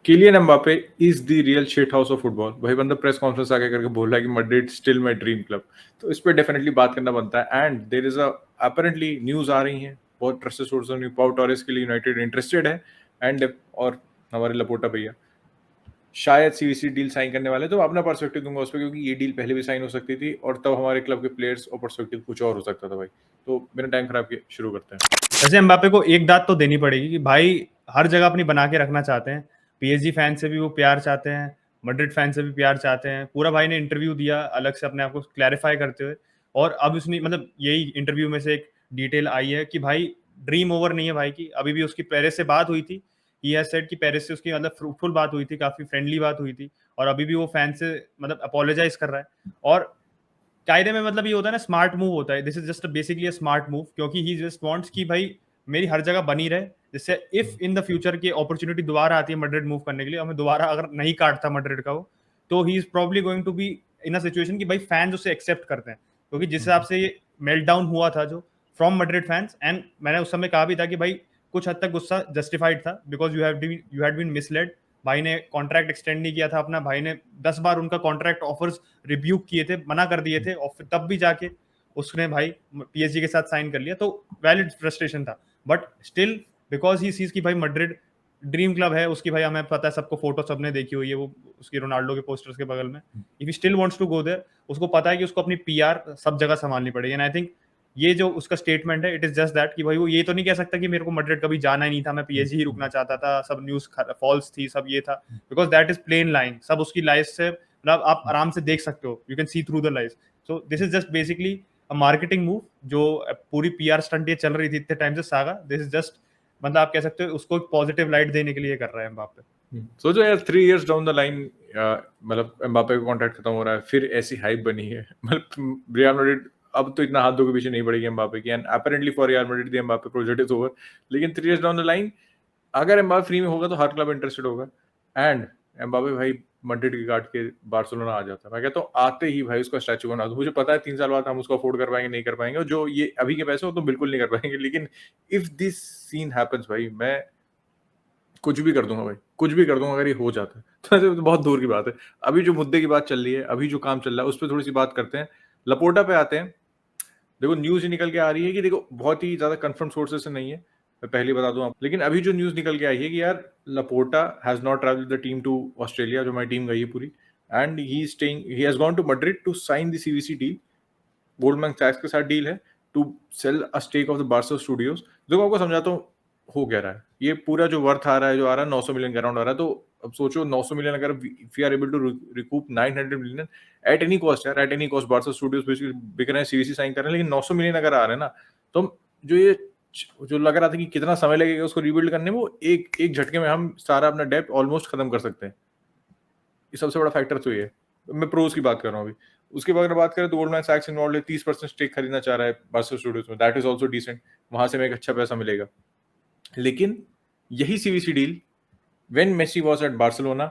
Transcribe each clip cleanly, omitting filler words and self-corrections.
Kylian Mbappe is the real shit house of football. वही बंदा press conference आके करके बोल रहा है कि Madrid still my dream club. तो इस पे डेफिनेटली बात करना बनता है। And there is a apparently news आ रही है बहुत ट्रस्टेड सोर्स में, पाउ टॉरेस के लिए यूनाइटेड इंटरेस्टेड है। एंड और हमारे लपोटा भैया शायद सीवीसी डील साइन करने वाले। तो अपना पर्सपेक्टिव दूंगा उस पर, क्योंकि ये डील पहले भी साइन हो सकती थी और तब हमारे क्लब के प्लेयर्स और पर्सपेक्टिव कुछ और हो सकता था भाई। तो मेरा टाइम खराब किया, शुरू करते हैं। वैसे एम्बापे को एक दाद तो देनी पड़ेगी कि भाई हर जगह अपनी बना के रखना चाहते हैं। पीएसजी फैन से भी वो प्यार चाहते हैं, मैड्रिड फैन से भी प्यार चाहते हैं। पूरा भाई ने इंटरव्यू दिया अलग से अपने आप को क्लैरिफाई करते हुए, और अब उसने मतलब यही इंटरव्यू में से एक डिटेल आई है कि भाई ड्रीम ओवर नहीं है भाई की। अभी भी उसकी पेरिस से बात हुई थी, ही हैज सेड कि पेरिस से उसकी मतलब फ्रूटफुल बात हुई थी, काफी फ्रेंडली बात हुई थी, और अभी भी वो फैन से मतलब अपोलोजाइज कर रहा है। और कायदे में मतलब ये होता है ना, स्मार्ट मूव होता है, this is just basically a smart move, क्योंकि ही जस्ट वांट्स कि भाई मेरी हर जगह बनी रहे, जिससे इफ इन द फ्यूचर की अपॉर्चुनिटी दोबारा आती है मैड्रिड मूव करने के लिए, हमें दोबारा अगर नहीं काटता मैड्रिड का वो, तो he is probably going to be in a situation कि भाई फैंस उसे एक्सेप्ट करते हैं। क्योंकि जिस हिसाब से ये मेल्ट डाउन हुआ था जो फ्रॉम मैड्रिड फैंस, एंड मैंने उस समय कहा भी था कि भाई कुछ हद तक गुस्सा जस्टिफाइड था, because you had been misled. भाई ने कॉन्ट्रैक्ट एक्सटेंड नहीं किया था अपना, भाई ने 10 बार उनका कॉन्ट्रैक्ट ऑफर्स रिब्यूक किए थे, मना कर दिए थे, और फिर तब भी जाके उसने भाई पीएसजी के साथ साइन कर लिया। तो वैलिड फ्रस्ट्रेशन था, but still because he sees की भाई मैड्रिड ड्रीम क्लब है उसकी, भाई हमें पता है, सबको फोटो सबने देखी हुई है वो उसकी रोनाल्डो के पोस्टर्स के बगल में। If he still wants to go there, उसको पता है कि उसको अपनी पीआर सब जगह संभालनी पड़ेगी। एंड आई थिंक ये जो उसका स्टेटमेंट है, इट इज जस्ट दैट कि भाई वो ये तो नहीं कह सकता कि मेरे को मैड्रिड कभी जाना ही नहीं था, मैं पीएसजी ही रुकना चाहता था, सब न्यूज फॉल्स थी, सब ये था, because that is plain line, सब उसकी लाइफ से मतलब आप आराम से देख सकते हो, you can see through the life. So this is just basically a marketing move, जो पूरी पीआर स्टंट ये चल रही थी इतने टाइम से सागा, दिस इज जस्ट मतलब आप कह सकते हो उसको एक पॉजिटिव लाइट देने के लिए कर रहा है एम्बापे। सोचो यार 3 इयर्स डाउन द लाइन मतलब एम्बापे का कॉन्ट्रैक्ट खत्म हो रहा है, फिर ऐसी हाइप बनी है। मतलब रियल मैड्रिड अब तो इतना हाथ धो के पीछे नहीं पड़ेगी एम्बापे की। And apparently for real Madrid the Mbappe project is over. लेकिन 3 इयर्स डाउन द लाइन अगर एम्बापे फ्री में होगा तो हर क्लब इंटरेस्टेड होगा। एंड एम्बापे भाई मैड्रिड की काट के बार्सिलोना आ जाता है, मैं कहता हूँ आते ही भाई उसका स्टैचू बना दो। मुझे पता है 3 साल बाद हम उसको अफोर्ड कर पाएंगे नहीं कर पाएंगे, और जो ये अभी के पैसे हो तो बिल्कुल नहीं कर पाएंगे। लेकिन इफ दिस सीन हैपेंस भाई, मैं कुछ भी कर दूंगा भाई, कुछ भी कर दूंगा अगर ये हो जाता है। तो ऐसे तो बहुत दूर की बात है। अभी जो मुद्दे की बात चल रही है, अभी जो काम चल रहा है, उस पर थोड़ी सी बात करते हैं। लपोटा पे आते हैं। देखो न्यूज ही निकल के आ रही है कि देखो बहुत ही ज्यादा कंफर्म सोर्सेस से नहीं है, मैं पहले बता दूं आप, लेकिन अभी जो न्यूज निकल के आई है कि यार Laporta has not travel the team to Australia, जो हमारी टीम गई है पूरी, and he has gone to Madrid to sign the CVC deal. Goldman सैक्स के साथ डील है to sell a stake of the Barca studios. देखो आपको समझाता हूँ हो क्या रहा है। ये पूरा जो वर्थ आ रहा है, जो आ रहा है 900 मिलियन के अराउंड आ रहा है। तो अब सोचो 900 मिलियन अगर we are able to recoup 900 million at any cost, यार at any cost Barca studios बिक रहे हैं, सीवीसी साइन कर रहे हैं, लेकिन 900 मिलियन अगर आ रहे हैं ना, तो जो ये जो लग रहा था कि कितना समय लगेगा उसको रिबिल्ड करने में, वो एक एक झटके में हम सारा अपना डेप्थ ऑलमोस्ट खत्म कर सकते हैं। ये सबसे बड़ा फैक्टर तो ये है। मैं प्रोज की बात कर रहा हूँ अभी। उसके बाद अगर बात करें तो गोल्डमैन सैक्स इन्वॉल्व है, 30% स्टेक खरीदना चाह रहा है बार्सा स्टूडियोज में, दैट इज ऑल्सो डिसेंट, वहां से हमें एक अच्छा पैसा मिलेगा। लेकिन यही CVC deal when Messi was at Barcelona,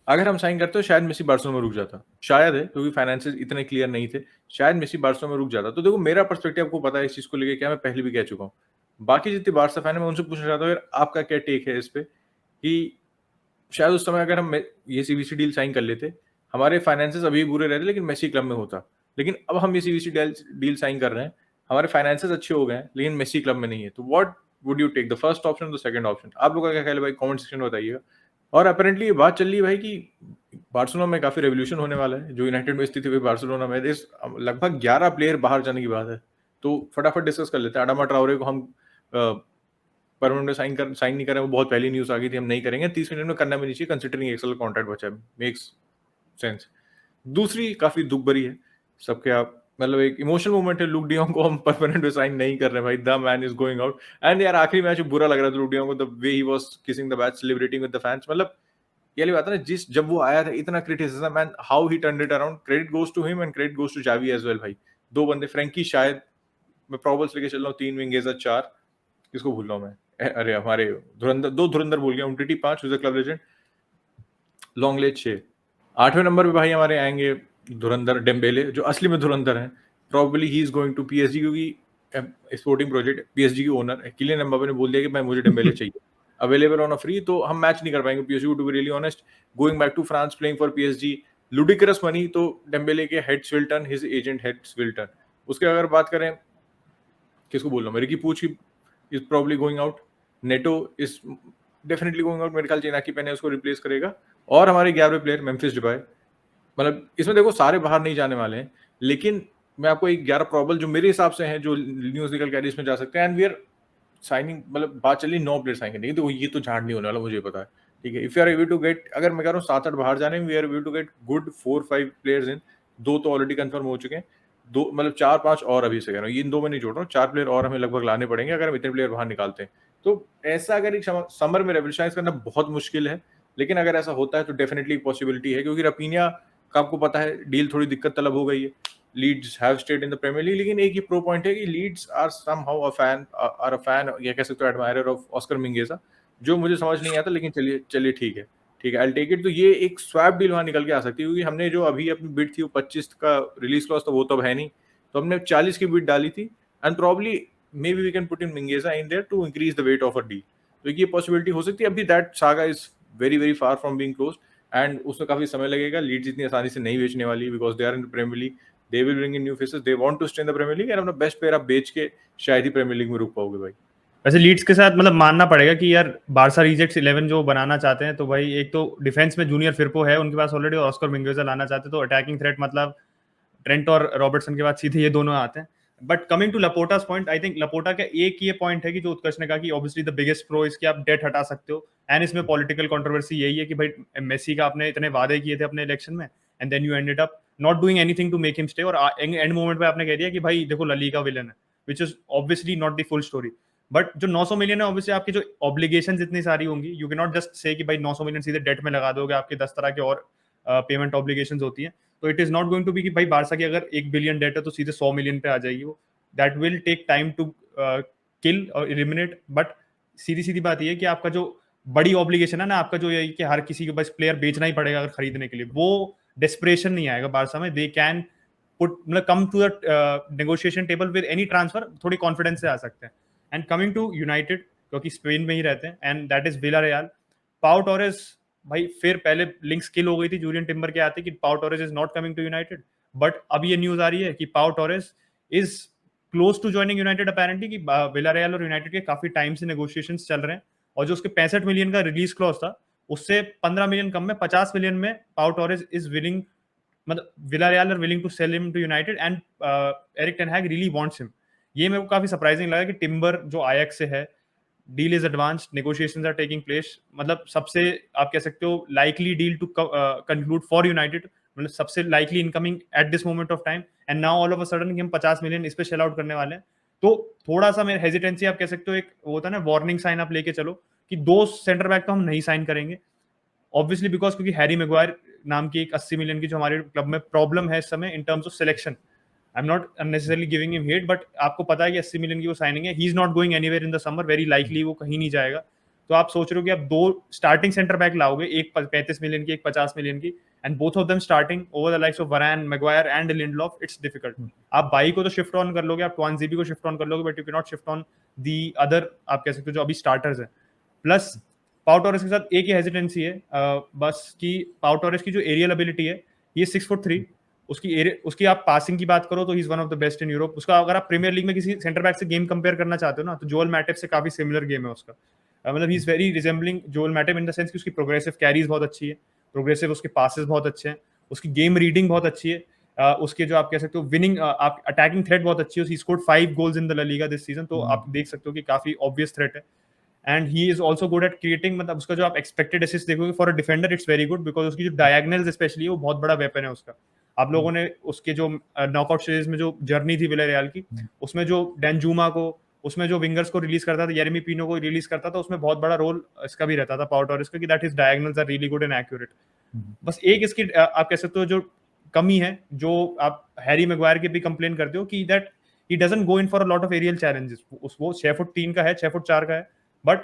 अगर हम साइन करते हो शायद मेसी बार्सिलोना में रुक जाता, शायद है, क्योंकि फाइनेंसेस इतने क्लियर नहीं थे, शायद मेसी बार्सिलोना में रुक जाता। तो देखो मेरा पर्सपेक्टिव आपको पता है इस चीज को लेके क्या, मैं पहले भी कह चुका हूँ। बाकी जितने बार्सा फैन है मैं उनसे पूछना चाहता हूँ यार आपका क्या टेक है इस पे, कि शायद उस समय अगर हम ये सीवीसी डील साइन कर लेते, हमारे फाइनेंसेस अभी बुरे रहते लेकिन मेसी क्लब में होता। लेकिन अब हम ये सीवीसी डील साइन कर रहे हैं, हमारे फाइनेंसेस अच्छे हो गए हैं, लेकिन मेसी क्लब में नहीं है। तो what would you take, the first option, the second option? आप लोगों का क्या ख्याल है भाई, कमेंट सेक्शन में बताइएगा। और अपेरेंटली ये बात चल रही है भाई कि बार्सिलोना में काफी रेवोल्यूशन होने वाला है, जो यूनाइटेड में स्थिति हुई बार्सिलोना में लगभग 11 प्लेयर बाहर जाने की बात है। तो फटाफट डिस्कस कर लेते हैं। अडामा ट्राओरे को हम परमानेंट में साइन नहीं करें, वो बहुत पहली न्यूज आ गई थी, हम नहीं करेंगे, 30 मिनट में करना भी नहीं चाहिए कंसिडरिंग एक साल कॉन्ट्रैक्ट बचा है, मेक्स सेंस। दूसरी काफी दुख भरी है सबके, आप मतलब एक इमोशनल मोमेंट है, लुक डियोंग को हम परमानेंट में साइन नहीं कर रहे भाई, the man is going out. And यार आखिरी मैच बुरा लग रहा था लुक डियोंग को, the way he was kissing the bat, celebrating with the fans. मतलब ये बात है ना, जिस जब वो आया था इतना criticism and how he turned it around, credit goes to him and credit goes to Xavi as well भाई। दो बंदे, फ्रैंकी शायद, मैं प्रॉबल्स लेके चल रहा हूँ, 3 विंगेज 4, किसको भूल रहा हूँ मैं, अरे हमारे धुरंधर, 2 धुरंधर भूल गया, उमटीटी 5, क्लब लेजेंड, लॉन्गलेट 6, 8वें नंबर पे भाई हमारे आएंगे धुरंधर डेम्बेले, जो असली में धुरंधर हैं। Probably he is going to PSG, क्योंकि स्पोर्टिंग प्रोजेक्ट पीएसजी की ओनर किलियन एम्बापे ने बोल दिया कि मैं मुझे डेम्बेले चाहिए। available on a free, तो हम मैच नहीं कर पाएंगे PSG, to be really honest. Going back to France, playing for PSG, ludicrous money, तो डेम्बेले के heads will turn, his agent heads will turn. उसके अगर बात करें, किसको बोल रहा हूँ, रिकी पूछ is probably going out, NATO is definitely going out, मेरे ख्याल चेनाकी पेने उसको रिप्लेस करेगा, और हमारे 11वें प्लेयर मेम्फिस डिपाई, मतलब इसमें देखो सारे बाहर नहीं जाने वाले हैं, लेकिन मैं आपको एक 11 प्रॉबल जो मेरे हिसाब से हैं, जो न्यूज़ निकल के इसमें जा सकते हैं, एंड वी आर साइनिंग, मतलब बात चली 9 प्लेयर साइन करने की, तो ये तो झाड़ नहीं होने वाला, मुझे पता है, ठीक है। If you are able to get, अगर मैं कह रहा हूँ 7-8 बाहर जाने में, we are able to get good 4-5 players in, 2 तो ऑलरेडी कंफर्म हो चुके हैं, 2 मतलब 4-5 और अभी से कह रहा हूँ, ये इन 2 में नहीं जोड़ रहा हूँ, 4 प्लेयर और हमें लगभग लाने पड़ेंगे अगर हम इतने प्लेयर बाहर निकालते हैं। तो ऐसा अगर एक समर में रेवोल्यूशनाइज करना बहुत मुश्किल है, लेकिन अगर ऐसा होता है तो डेफिनेटली पॉसिबिलिटी है, क्योंकि रफीनिया का आपको पता है डील थोड़ी दिक्कत तलब हो गई है, Leeds have stayed in the Premier League, लेकिन एक ही प्रो पॉइंट है कि Leeds are somehow a fan या कह सकते हो एडमायरर ऑफ ऑस्कर मिंगेसा, जो मुझे समझ नहीं आता, लेकिन चलिए ठीक है, आई विल टेक इट। तो ये एक स्वैप डील वहां निकल के आ सकती है, क्योंकि हमने जो अभी अपनी बिड थी वो 25 का रिलीज क्लॉज, तो वो तो अब है नहीं, तो हमने 40 की बिड डाली थी, and probably may be we can put in Mingueza in there to increase the weight of a deal, तो ये पॉसिबिलिटी हो सकती है। अभी that saga is very very far from being close, and उसमें काफी समय लगेगा, लीड्स इतनी आसानी से नहीं बेचने वाली, because they are in the Premier League, they will bring in new faces, they want to stay in the Premier League, and अपना बेस्ट प्लेयर आप बेच के शायद ही प्रीमियर लीग में रुक पाओगे भाई। वैसे लीड्स के साथ मतलब मानना पड़ेगा कि यार बारसा रिजेक्ट्स 11 जो बनाना चाहते हैं, तो भाई एक तो डिफेंस में जूनियर फिरपो है उनके पास ऑलरेडी, ऑस्कर मिंगेजा लाना चाहते हैं, तो अटैकिंग थ्रेट मतलब ट्रेंट और रॉबर्टसन के बाद सीधे ये दोनों आते हैं। But coming to Laporta's point, I think Laporta का एक ये पॉइंट है कि जो उत्कर्ष ने कहा कि ऑब्वियसली द बिगेस्ट प्रो इसकी आप डेट हटा सकते हो, एंड इसमें पॉलिटिकल कंट्रोवर्सी यही है कि भाई मेसी का आपने इतने वादे किए थे अपने इलेक्शन में, and then you ended up not doing anything to make him stay, और एंड मोमेंट पे आपने कह दिया कि भाई देखो ला लीगा विलन है, which is obviously not the full story. But जो 900 मिलियन है, ऑब्वियसली आपकी जो ऑब्लिगेशन इतनी सारी होंगी, you can not just say कि भाई 900 मिलियन सीधे डेट में लगा दोगे, आपके 10 तरह के और पेमेंट ऑब्लिगेशन होती हैं, तो it is not going to be कि भाई बारसा की अगर 1 बिलियन डेट है तो सीधे 100 मिलियन पे आ जाएगी वो, that will take time to kill और एलिमिनेट। बट सीधी सीधी बात ये है कि आपका जो बड़ी ऑब्लिगेशन है ना, आपका जो ये कि हर किसी को बस प्लेयर बेचना ही पड़ेगा अगर खरीदने के लिए, वो डेस्परेशन नहीं आएगा बारसा में, दे कैन पुट मतलब come to the negotiation table with any transfer, थोड़ी कॉन्फिडेंस से आ सकते हैं। एंड कमिंग टू यूनाइटेड, क्योंकि स्पेन में ही रहते हैं, and that is Villarreal, Pau Torres, भाई फिर पहले लिंक स्किल हो गई थी जूलियन टिम्बर के आते कि Pau Torres is not coming to United, but अब ये न्यूज आ रही है कि Pau Torres is close to joining United apparently, कि विलारियल और यूनाइटेड के काफी टाइम से नेगोशिएशंस चल रहे हैं, और जो उसके 65 मिलियन का रिलीज क्लॉज था उससे 15 मिलियन कम में 50 मिलियन में पाउ टोरेस इज विलिंग, मतलब Villarreal are willing to sell him to United, and Erik ten Hag really wants him. ये मेरे को काफी सरप्राइजिंग लगा कि टिम्बर जो आयक्स से है, deal is advanced, negotiations are taking place, मतलब सबसे आप कह सकते हो likely deal to conclude for United, मतलब सबसे likely incoming at this moment of time, and now all of a sudden कि हम 50 मिलियन इस पे शेल आउट करने वाले हैं, तो थोड़ा सा मेरे हेजिटेंसी आप कह सकते हो, एक होता है ना वार्निंग साइन आप लेके चलो कि 2 सेंटर बैक तो हम नहीं साइन करेंगे, ऑब्वियसली बिकॉज क्योंकि हैरी मैग्वायर नाम की एक 80 मिलियन की जो हमारे क्लब में प्रॉब्लम है इस समय in terms of selection, I am not unnecessarily giving him hate, but आपको पता है कि 80 मिलियन की वो साइनिंग है, he is not going anywhere in the summer, very likely वो कहीं नहीं जाएगा। तो आप सोच रहे हो कि आप 2 स्टार्टिंग सेंटर बैक लाओगे, एक 35 मिलियन की, एक 50 मिलियन की, and both of them starting over the likes of Varane, Maguire and Lindelof, it's difficult. आप बाई को तो शिफ्ट ऑन कर लोगे, आप ट्वानजीबी को शिफ्ट ऑन कर लोगे, but you can not shift on the other, आप कह सकते हो जो अभी स्टार्टर्स हैं। प्लस पाउ टोरेस के साथ एक ही हेजिटेंसी है बस कि पाउ टोरेस की जो एरियल एबिलिटी है, ये 6'3", उसकी आप पासिंग की बात करो तो he is one of the best in Europe. उसका अगर आप प्रीमियर लीग में किसी सेंटर बैक से गेम कंपेयर करना चाहते हो ना, तो जोएल मैटिप से काफी सिमिलर गेम है उसका, मतलब he is very resembling Joel Matip in the sense कि उसकी प्रोग्रेसिव कैरीज बहुत अच्छी है, प्रोग्रेसिव उसके पासेस बहुत अच्छे हैं, उसकी गेम रीडिंग बहुत अच्छी है, उसके जो आप कह सकते हो विनिंग आप अटैकिंग थ्रेट बहुत अच्छी है, he scored 5 goals in the La Liga this season, तो आप देख सकते हो कि काफी ऑब्वियस थ्रेट है। And he is also good at creating, मतलब उसका जो आप एक्सपेक्टेड असिस्ट देखोगे for a defender it's very good, because उसकी जो डायगनल्स स्पेशली है वो बहुत बड़ा वेपन है उसका। आप लोगों ने उसके जो नॉकआउट सीरीज में जो जर्नी थी विलारियल की, उसमें जो डेंजुमा को, उसमें जो विंगर्स को रिलीज करता था, येरेमी पिनो को रिलीज करता था, उसमें बहुत बड़ा रोल इसका भी रहता था पाउ टोरेस का, कि that is diagonals are really good and accurate. बस एक इसकी आप कह सकते हो जो कमी है, जो आप हैरी मैग्वायर के भी कंप्लेन करते हो कि that he doesn't go in for a lot of aerial challenges, वो 6 फुट 3 का है, 6 फुट 4 का है, बट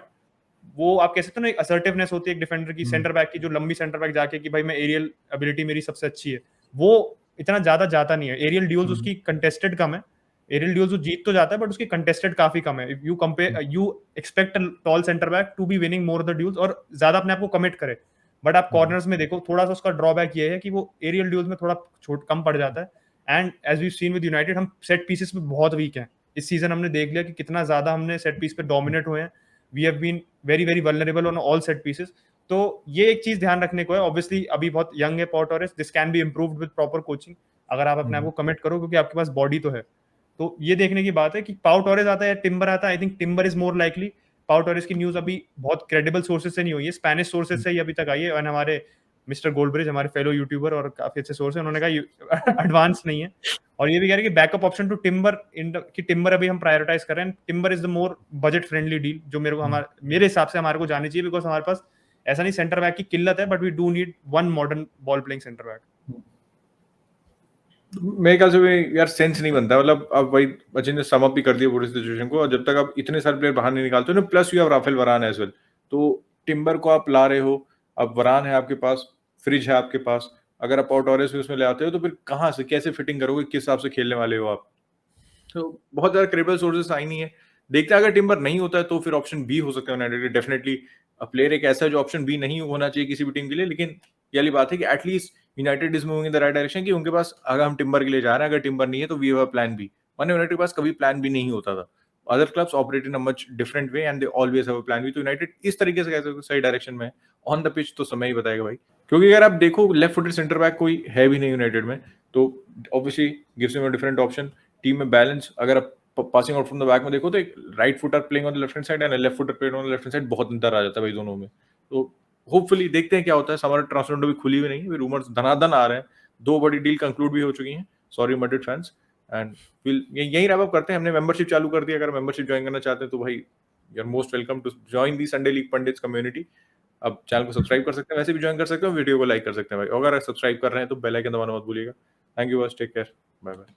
वो आप कह सकते हो ना एक असर्टिवनेस होती है एक डिफेंडर की, सेंटर बैक की, जो लंबी सेंटर बैक जाके कि भाई मैं एरियल एबिलिटी मेरी सबसे अच्छी है, वो इतना ज्यादा जाता नहीं है, एरियल ड्यूल्स उसकी कंटेस्टेड कम है, एरियल ड्यूल्स वो जीत तो जाता है, बट उसकी कंटेस्टेड काफी कम है. If you compare, you expect a tall centre back to be winning more the duels और ज्यादा अपने आप को कमिट करे. बट आप कॉर्नर्स में देखो, थोड़ा सा उसका ड्रॉबैक ये है कि वो एरियल ड्यूल्स में थोड़ा छोट कम पड़ जाता है. And as we seen with United, हम सेट पीसेस में बहुत वीक हैं. इस सीजन हमने देख लिया कि कितना ज्यादा हमने सेट पीस पे डोमिनेट हुए हैं. We have been very very vulnerable on all set pieces. तो ये एक चीज ध्यान रखने को है. ऑब्वियसली अभी बहुत यंग है पॉ Torres, this can be improved with proper coaching, अगर आप अपने आप को कमिट करो, क्योंकि आपके पास बॉडी तो है. तो ये देखने की बात है कि पाउ टोरेस आता है या टिम्बर आता है. I think timber is more likely. पाउ टोरेस की न्यूज अभी बहुत क्रेडिबल सोर्सेज से नहीं हुई है, स्पेनिश सोर्सेज से ही अभी तक आई है. और हमारे मिस्टर गोल्डब्रिज, हमारे फेलो यूट्यूबर और काफी अच्छे सोर्स है, उन्होंने कहा एडवांस नहीं है. और ये भी कह रहे हैं कि बैकअप ऑप्शन टू टिम्बर, कि टिम्बर अभी हम प्रायोरिटाइज कर रहे हैं. Timber is the more budget friendly deal, जो मेरे हिसाब से हमारे को जानी चाहिए. बिकॉज हमारे पास ऐसा नहीं सेंटर बैक की किल्लत है, but we do need one modern ball playing centre back. मेरे ख्याल से भी यार सेंस नहीं बनता. मतलब अब भाई बच्चे ने सम अप भी कर दिया पूरी सिचुएशन को, और जब तक आप इतने सारे प्लेयर बाहर नहीं निकालते हो, प्लस यू हैव राफेल वरान एज वेल, तो टिम्बर को आप ला रहे हो, अब वरान है आपके पास, फ्रिज है आपके पास, अगर आप पाउ टोरेस भी उसमें ले आते हो तो फिर कहाँ से कैसे फिटिंग करोगे, किस हिसाब से खेलने वाले हो आप. तो बहुत ज्यादा क्रेडिबल सोर्सेस आई नहीं है. देखते हैं अगर टिम्बर नहीं होता है तो फिर ऑप्शन बी हो सकता है यूनाइटेड के. डेफिनेटली प्लेयर एक ऐसा है जो ऑप्शन बी नहीं होना चाहिए किसी भी टीम के लिए. लेकिन ये वाली बात है कि at least United is moving in the right direction, कि उनके पास अगर हम टिम्बर के लिए जा रहे हैं, अगर टिम्बर नहीं है तो we have a plan B. वरना यूनाइटेड के पास कभी प्लान बी नहीं होता था. Other clubs operate in a much different way and they always have a plan B. तो यूनाइटेड इस तरीके से कैसे सही डायरेक्शन में है. ऑन द पिच तो समय ही बताएगा भाई, क्योंकि अगर आप देखो लेफ्ट फुटेड सेंटर बैक कोई है भी नहीं यूनाइटेड में, तो obviously gives him a different option. Team में बैलेंस, अगर आप passing out from the back में देखो तो एक right footer playing on the left hand side and left footer playing on the left hand side, बहुत अंतर आ जाता है भाई दोनों में. तो होपफुली देखते हैं क्या होता है. हमारा ट्रांसफर विंडो भी खुली हुई नहीं है, रूमर्स धनाधन आ रहे हैं. 2 बड़ी डील कंक्लूड भी हो चुकी हैं. Sorry Madrid fans. And will यही रैप अप करते हैं. हमने मेंबरशिप चालू कर दी. अगर मेंबरशिप ज्वाइन करना चाहते हैं तो भाई you are most welcome to join the Sunday League Pundits community. अब चैनल को सब्सक्राइब कर सकते हैं, वैसे भी ज्वाइन कर सकते हो, वीडियो को लाइक कर सकते हैं भाई. अगर सब्सक्राइब कर रहे हैं तो बेल आइकन दबाना मत भूलिएगा. थैंक यू बस, टेक केयर, बाय बाय.